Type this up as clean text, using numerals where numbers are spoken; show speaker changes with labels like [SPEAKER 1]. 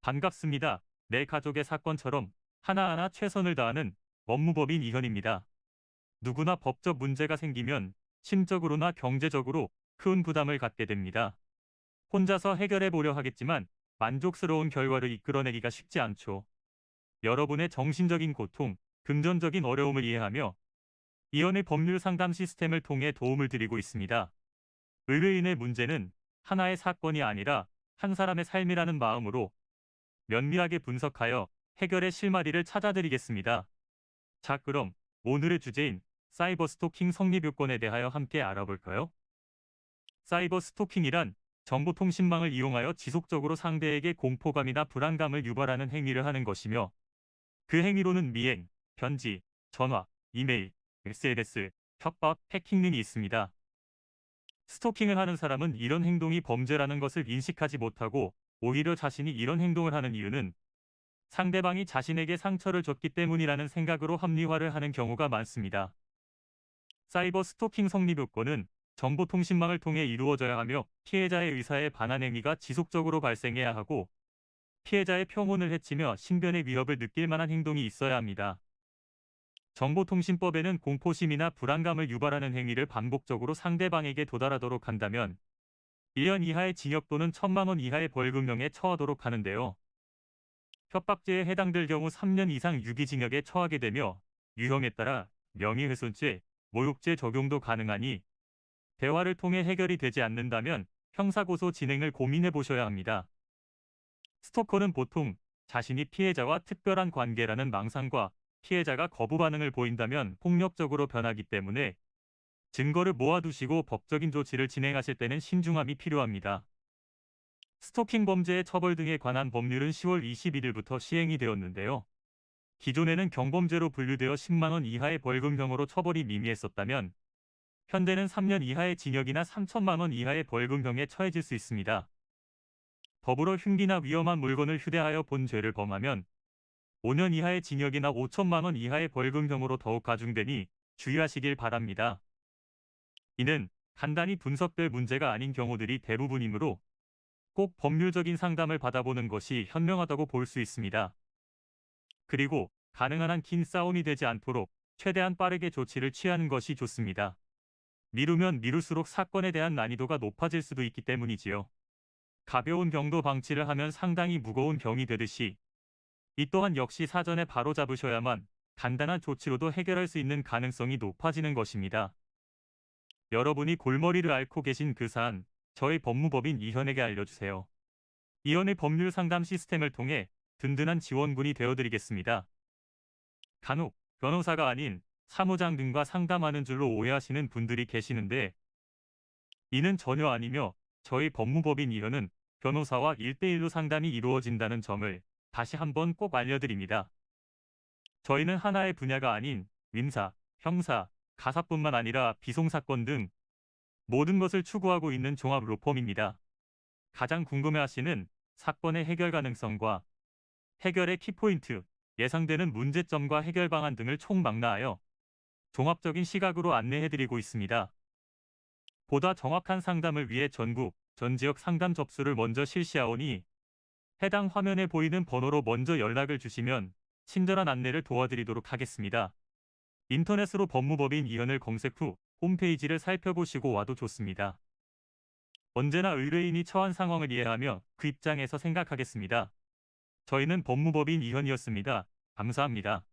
[SPEAKER 1] 반갑습니다. 내 가족의 사건처럼 하나하나 최선을 다하는 법무법인 이현입니다. 누구나 법적 문제가 생기면 심적으로나 경제적으로 큰 부담을 갖게 됩니다. 혼자서 해결해 보려 하겠지만 만족스러운 결과를 이끌어내기가 쉽지 않죠. 여러분의 정신적인 고통, 금전적인 어려움을 이해하며 이현의 법률 상담 시스템을 통해 도움을 드리고 있습니다. 의뢰인의 문제는 하나의 사건이 아니라 한 사람의 삶이라는 마음으로 면밀하게 분석하여 해결의 실마리를 찾아드리겠습니다. 자, 그럼 오늘의 주제인 사이버 스토킹 성립 요건에 대하여 함께 알아볼까요? 사이버 스토킹이란 정보통신망을 이용하여 지속적으로 상대에게 공포감이나 불안감을 유발하는 행위를 하는 것이며, 그 행위로는 미행, 편지, 전화, 이메일, SNS, 협박, 해킹 등이 있습니다. 스토킹을 하는 사람은 이런 행동이 범죄라는 것을 인식하지 못하고 오히려 자신이 이런 행동을 하는 이유는 상대방이 자신에게 상처를 줬기 때문이라는 생각으로 합리화를 하는 경우가 많습니다. 사이버 스토킹 성립 요건은 정보통신망을 통해 이루어져야 하며, 피해자의 의사에 반한 행위가 지속적으로 발생해야 하고, 피해자의 평온을 해치며 신변의 위협을 느낄 만한 행동이 있어야 합니다. 정보통신법에는 공포심이나 불안감을 유발하는 행위를 반복적으로 상대방에게 도달하도록 한다면 1년 이하의 징역 또는 1,000만 원 이하의 벌금형에 처하도록 하는데요. 협박죄에 해당될 경우 3년 이상 유기징역에 처하게 되며, 유형에 따라 명예훼손죄, 모욕죄 적용도 가능하니 대화를 통해 해결이 되지 않는다면 형사고소 진행을 고민해 보셔야 합니다. 스토커는 보통 자신이 피해자와 특별한 관계라는 망상과 피해자가 거부 반응을 보인다면 폭력적으로 변하기 때문에 증거를 모아두시고 법적인 조치를 진행하실 때는 신중함이 필요합니다. 스토킹 범죄의 처벌 등에 관한 법률은 10월 21일부터 시행이 되었는데요. 기존에는 경범죄로 분류되어 10만 원 이하의 벌금형으로 처벌이 미미했었다면, 현대는 3년 이하의 징역이나 3천만 원 이하의 벌금형에 처해질 수 있습니다. 더불어 흉기나 위험한 물건을 휴대하여 본 죄를 범하면 5년 이하의 징역이나 5천만 원 이하의 벌금형으로 더욱 가중되니 주의하시길 바랍니다. 이는 간단히 분석될 문제가 아닌 경우들이 대부분이므로 꼭 법률적인 상담을 받아보는 것이 현명하다고 볼 수 있습니다. 그리고 가능한 한 긴 싸움이 되지 않도록 최대한 빠르게 조치를 취하는 것이 좋습니다. 미루면 미룰수록 사건에 대한 난이도가 높아질 수도 있기 때문이지요. 가벼운 병도 방치를 하면 상당히 무거운 병이 되듯이, 이 또한 역시 사전에 바로 잡으셔야만 간단한 조치로도 해결할 수 있는 가능성이 높아지는 것입니다. 여러분이 골머리를 앓고 계신 그 사안, 저희 법무법인 이현에게 알려주세요. 이현의 법률 상담 시스템을 통해 든든한 지원군이 되어드리겠습니다. 간혹 변호사가 아닌 사무장 등과 상담하는 줄로 오해하시는 분들이 계시는데, 이는 전혀 아니며 저희 법무법인 이현은 변호사와 1대1로 상담이 이루어진다는 점을 다시 한번 꼭 알려드립니다. 저희는 하나의 분야가 아닌 민사, 형사, 가사뿐만 아니라 비송사건 등 모든 것을 추구하고 있는 종합 로펌입니다. 가장 궁금해하시는 사건의 해결 가능성과 해결의 키포인트, 예상되는 문제점과 해결 방안 등을 총망라하여 종합적인 시각으로 안내해드리고 있습니다. 보다 정확한 상담을 위해 전국, 전 지역 상담 접수를 먼저 실시하오니 해당 화면에 보이는 번호로 먼저 연락을 주시면 친절한 안내를 도와드리도록 하겠습니다. 인터넷으로 법무법인 이현을 검색 후 홈페이지를 살펴보시고 와도 좋습니다. 언제나 의뢰인이 처한 상황을 이해하며 그 입장에서 생각하겠습니다. 저희는 법무법인 이현이었습니다. 감사합니다.